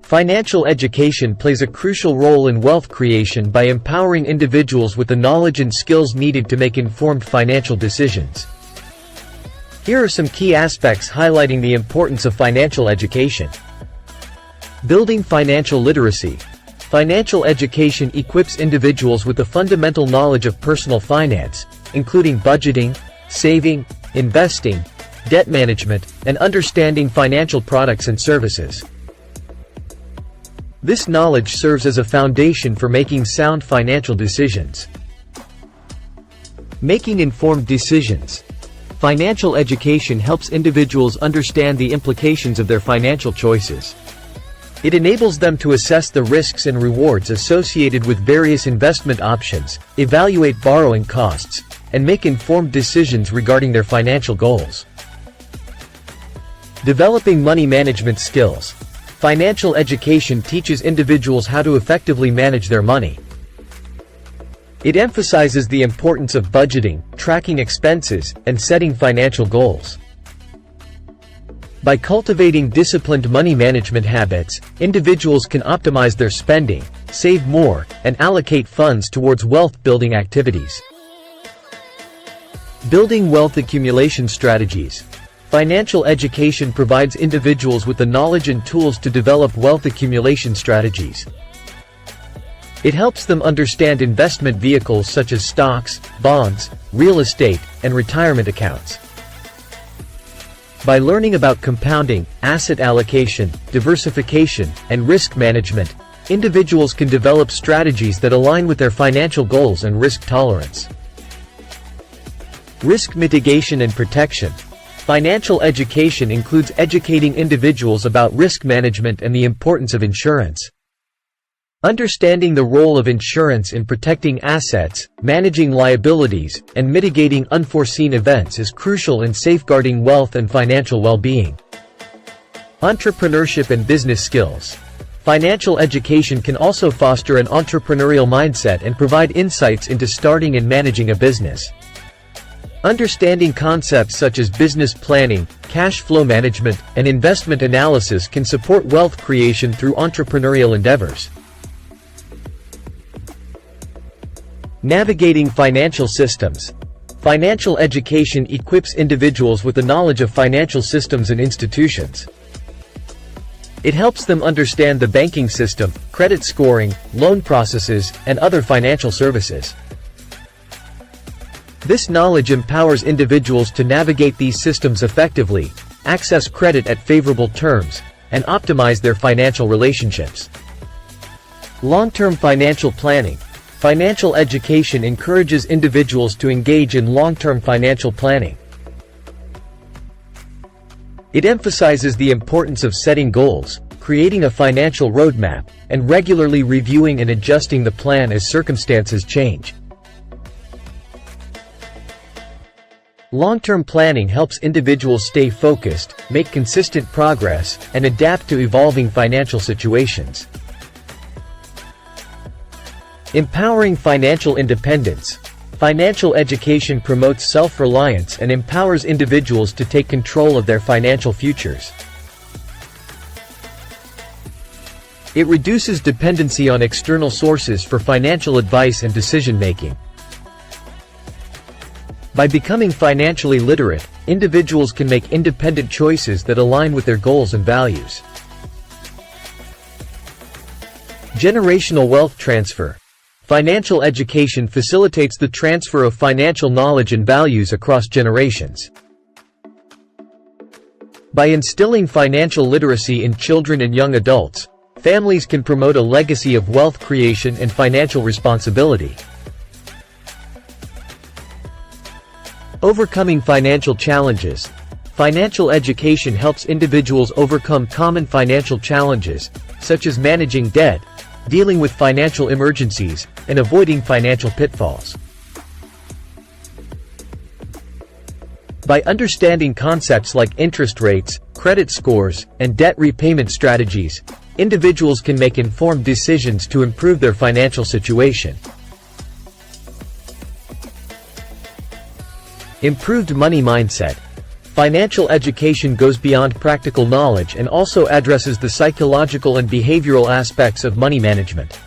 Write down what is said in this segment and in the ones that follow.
Financial education plays a crucial role in wealth creation by empowering individuals with the knowledge and skills needed to make informed financial decisions. Here are some key aspects highlighting the importance of financial education. Building financial literacy. Financial education equips individuals with the fundamental knowledge of personal finance, including budgeting, saving, investing, debt management, and understanding financial products and services. This knowledge serves as a foundation for making sound financial decisions. Making informed decisions. Financial education helps individuals understand the implications of their financial choices. It enables them to assess the risks and rewards associated with various investment options, evaluate borrowing costs, and make informed decisions regarding their financial goals. Developing money management skills. Financial education teaches individuals how to effectively manage their money. It emphasizes the importance of budgeting, tracking expenses, and setting financial goals. By cultivating disciplined money management habits, individuals can optimize their spending, save more, and allocate funds towards wealth-building activities. Building wealth accumulation strategies. Financial education provides individuals with the knowledge and tools to develop wealth accumulation strategies. It helps them understand investment vehicles such as stocks, bonds, real estate, and retirement accounts. By learning about compounding, asset allocation, diversification, and risk management, individuals can develop strategies that align with their financial goals and risk tolerance. Risk mitigation and protection. Financial education includes educating individuals about risk management and the importance of insurance. Understanding the role of insurance in protecting assets, managing liabilities, and mitigating unforeseen events is crucial in safeguarding wealth and financial well-being. Entrepreneurship and business skills. Financial education can also foster an entrepreneurial mindset and provide insights into starting and managing a business. Understanding concepts such as business planning, cash flow management, and investment analysis can support wealth creation through entrepreneurial endeavors. Navigating financial systems. Financial education equips individuals with the knowledge of financial systems and institutions. It helps them understand the banking system, credit scoring, loan processes, and other financial services. This knowledge empowers individuals to navigate these systems effectively, access credit at favorable terms, and optimize their financial relationships. Long-term financial planning. Financial education encourages individuals to engage in long-term financial planning. It emphasizes the importance of setting goals, creating a financial roadmap, and regularly reviewing and adjusting the plan as circumstances change. Long-term planning helps individuals stay focused, make consistent progress, and adapt to evolving financial situations. Empowering financial independence. Financial education promotes self-reliance and empowers individuals to take control of their financial futures. It reduces dependency on external sources for financial advice and decision-making. By becoming financially literate, individuals can make independent choices that align with their goals and values. Generational wealth transfer. Financial education facilitates the transfer of financial knowledge and values across generations. By instilling financial literacy in children and young adults, families can promote a legacy of wealth creation and financial responsibility. Overcoming financial challenges. Financial education helps individuals overcome common financial challenges, such as managing debt, dealing with financial emergencies, and avoiding financial pitfalls. By understanding concepts like interest rates, credit scores, and debt repayment strategies, individuals can make informed decisions to improve their financial situation. Improved money mindset. Financial education goes beyond practical knowledge and also addresses the psychological and behavioral aspects of money management.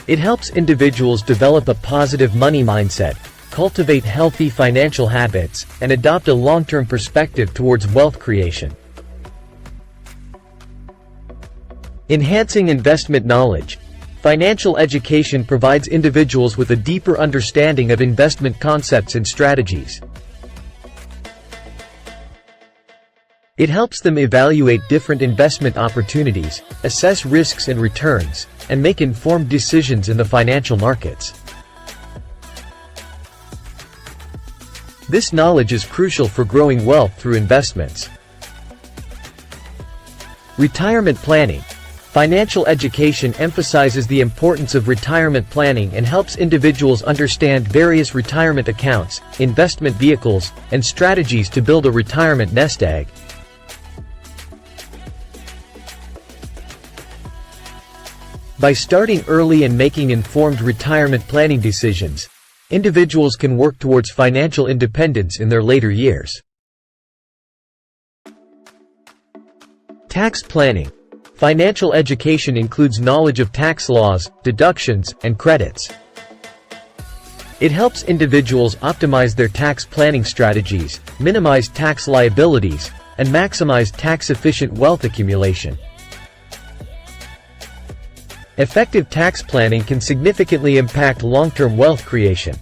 It helps individuals develop a positive money mindset, cultivate healthy financial habits, and adopt a long-term perspective towards wealth creation. Enhancing investment knowledge. Financial education provides individuals with a deeper understanding of investment concepts and strategies. It helps them evaluate different investment opportunities, assess risks and returns, and make informed decisions in the financial markets. This knowledge is crucial for growing wealth through investments. Retirement planning. Financial education emphasizes the importance of retirement planning and helps individuals understand various retirement accounts, investment vehicles, and strategies to build a retirement nest egg. By starting early and making informed retirement planning decisions, individuals can work towards financial independence in their later years. Tax planning. Financial education includes knowledge of tax laws, deductions, and credits. It helps individuals optimize their tax planning strategies, minimize tax liabilities, and maximize tax-efficient wealth accumulation. Effective tax planning can significantly impact long-term wealth creation.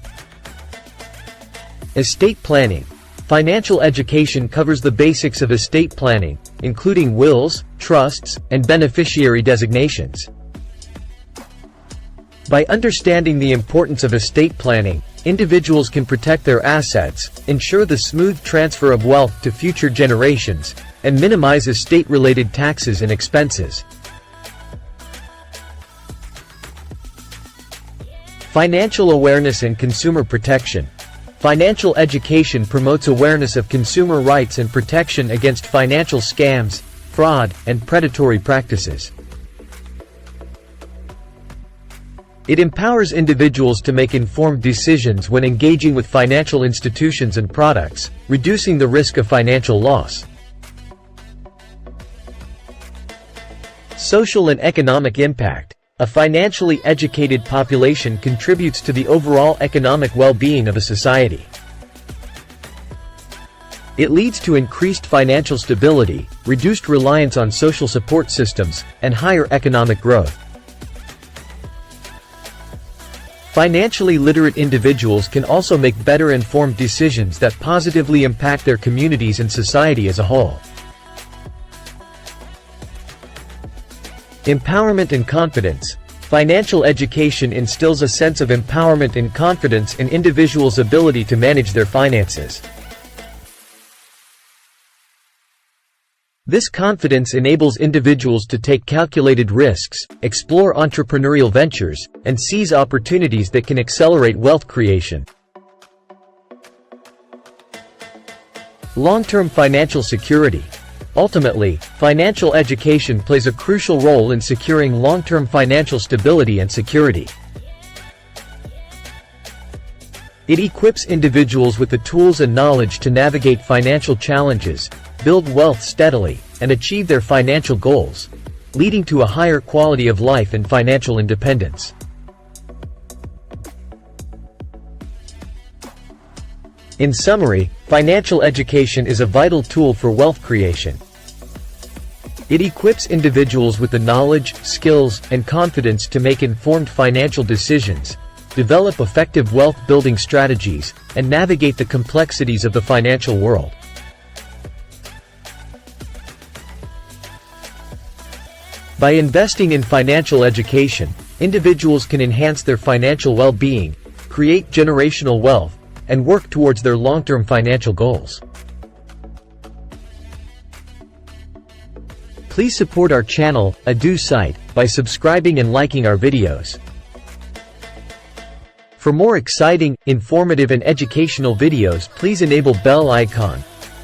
Estate planning. Financial education covers the basics of estate planning, including wills, trusts, and beneficiary designations. By understanding the importance of estate planning, individuals can protect their assets, ensure the smooth transfer of wealth to future generations, and minimize estate-related taxes and expenses. Financial awareness and consumer protection. Financial education promotes awareness of consumer rights and protection against financial scams, fraud, and predatory practices. It empowers individuals to make informed decisions when engaging with financial institutions and products, reducing the risk of financial loss. Social and economic impact. A financially educated population contributes to the overall economic well-being of a society. It leads to increased financial stability, reduced reliance on social support systems, and higher economic growth. Financially literate individuals can also make better informed decisions that positively impact their communities and society as a whole. Empowerment and confidence. Financial education instills a sense of empowerment and confidence in individuals' ability to manage their finances. This confidence enables individuals to take calculated risks, explore entrepreneurial ventures, and seize opportunities that can accelerate wealth creation. Long-term financial security. Ultimately, financial education plays a crucial role in securing long-term financial stability and security. It equips individuals with the tools and knowledge to navigate financial challenges, build wealth steadily, and achieve their financial goals, leading to a higher quality of life and financial independence. In summary, financial education is a vital tool for wealth creation. It equips individuals with the knowledge, skills, and confidence to make informed financial decisions, develop effective wealth-building strategies, and navigate the complexities of the financial world. By investing in financial education, individuals can enhance their financial well-being, create generational wealth, and work towards their long-term financial goals. Please support our channel, Vsauce, by subscribing and liking our videos. For more exciting, informative and educational videos, please enable bell icon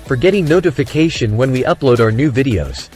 for getting notification when we upload our new videos.